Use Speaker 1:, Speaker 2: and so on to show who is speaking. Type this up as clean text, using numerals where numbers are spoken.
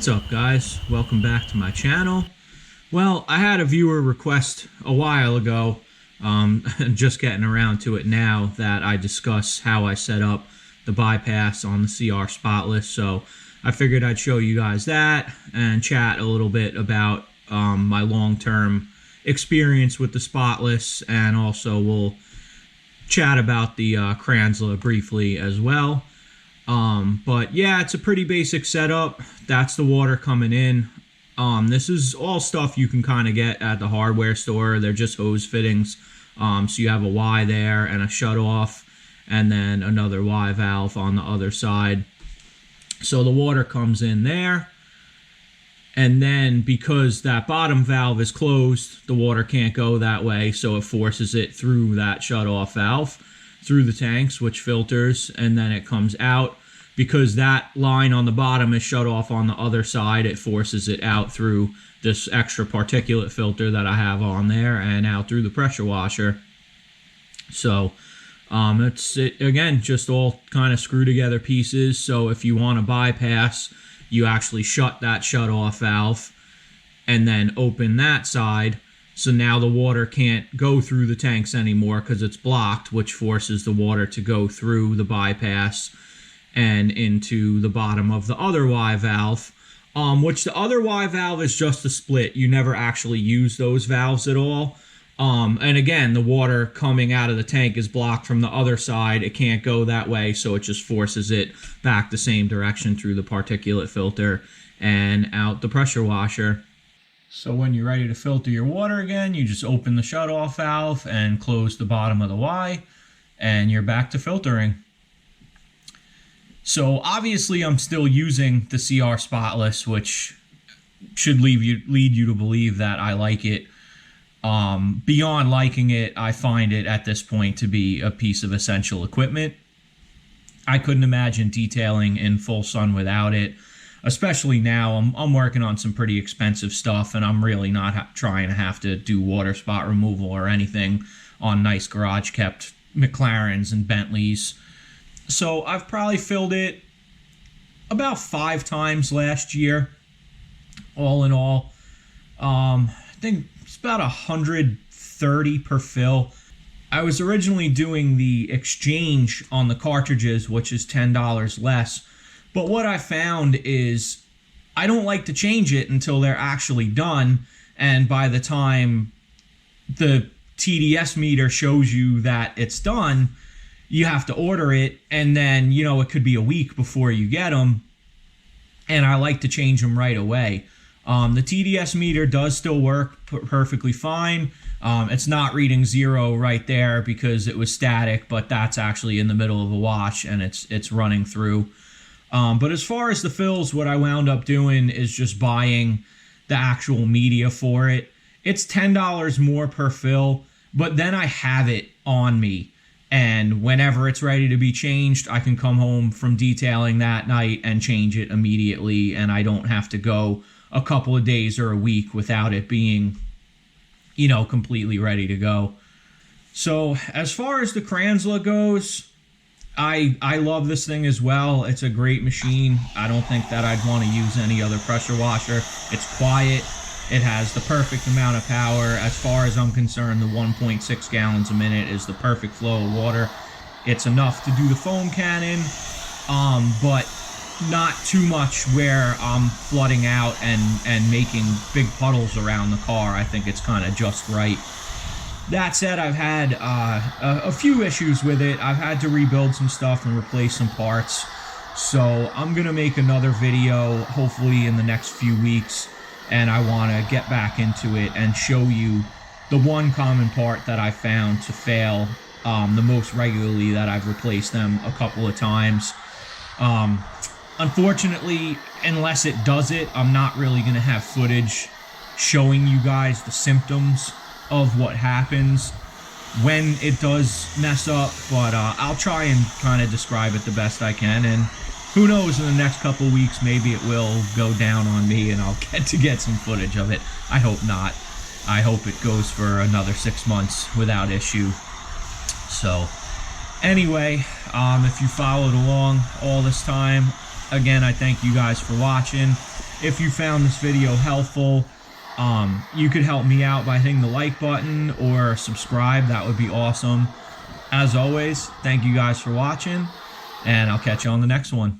Speaker 1: What's up, guys? Welcome back to my channel. Well, I had a viewer request a while ago, just getting around to it now that I discuss how I set up the bypass on the CR Spotless. So I figured I'd show you guys that and chat a little bit about my long-term experience with the Spotless, and also we'll chat about the Kranzla briefly as well. But yeah, it's a pretty basic setup. That's the water coming in. This is all stuff you can kind of get at the hardware store. They're just hose fittings. So you have a Y there and a shutoff, and then another Y valve on the other side. So the water comes in there. And then because that bottom valve is closed, the water can't go that way. So it forces it through that shutoff valve, through the tanks, which filters, and then it comes out. Because that line on the bottom is shut off on the other side, it forces it out through this extra particulate filter that I have on there and out through the pressure washer. So it's again, just all kind of screw together pieces. So if you want to bypass, you actually shut that shut off valve and then open that side. So now the water can't go through the tanks anymore because it's blocked, which forces the water to go through the bypass and into the bottom of the other Y valve, which the other Y valve is just a split. You never actually use those valves at all. And again, the water coming out of the tank is blocked from the other side. It can't go that way, so it just forces it back the same direction through the particulate filter and out the pressure washer. So when you're ready to filter your water again, you just open the shutoff valve and close the bottom of the Y, and you're back to filtering. So obviously I'm still using the CR Spotless, which should lead you to believe that I like it. Beyond liking it, I find it at this point to be a piece of essential equipment. I couldn't imagine detailing in full sun without it, especially now. I'm working on some pretty expensive stuff, and I'm really not trying to have to do water spot removal or anything on nice garage kept McLarens and Bentleys. So I've probably filled it about 5 times last year, all in all. I think it's about 130 per fill. I was originally doing the exchange on the cartridges, which is $10 less. But what I found is I don't like to change it until they're actually done. And by the time the TDS meter shows you that it's done, you have to order it, and then, you know, it could be a week before you get them, and I like to change them right away. The TDS meter does still work perfectly fine. It's not reading 0 right there because it was static, but that's actually in the middle of a wash, and it's running through. But as far as the fills, what I wound up doing is just buying the actual media for it. It's $10 more per fill, but then I have it on me. And whenever it's ready to be changed, I can come home from detailing that night and change it immediately. And I don't have to go a couple of days or a week without it being, you know, completely ready to go. So as far as the Kranzla goes, I love this thing as well. It's a great machine. I don't think that I'd want to use any other pressure washer. It's quiet. It has the perfect amount of power. As far as I'm concerned, the 1.6 gallons a minute is the perfect flow of water. It's enough to do the foam cannon, but not too much where I'm flooding out and making big puddles around the car. I think it's kind of just right. That said, I've had a few issues with it. I've had to rebuild some stuff and replace some parts. So I'm going to make another video, hopefully in the next few weeks. And I want to get back into it and show you the one common part that I found to fail the most regularly, that I've replaced them a couple of times. Unfortunately, unless it does it, I'm not really going to have footage showing you guys the symptoms of what happens when it does mess up. But I'll try and kind of describe it the best I can, and who knows, in the next couple weeks, maybe it will go down on me and I'll get some footage of it. I hope not. I hope it goes for another 6 months without issue. So, anyway, if you followed along all this time, again, I thank you guys for watching. If you found this video helpful, you could help me out by hitting the like button or subscribe. That would be awesome. As always, thank you guys for watching, and I'll catch you on the next one.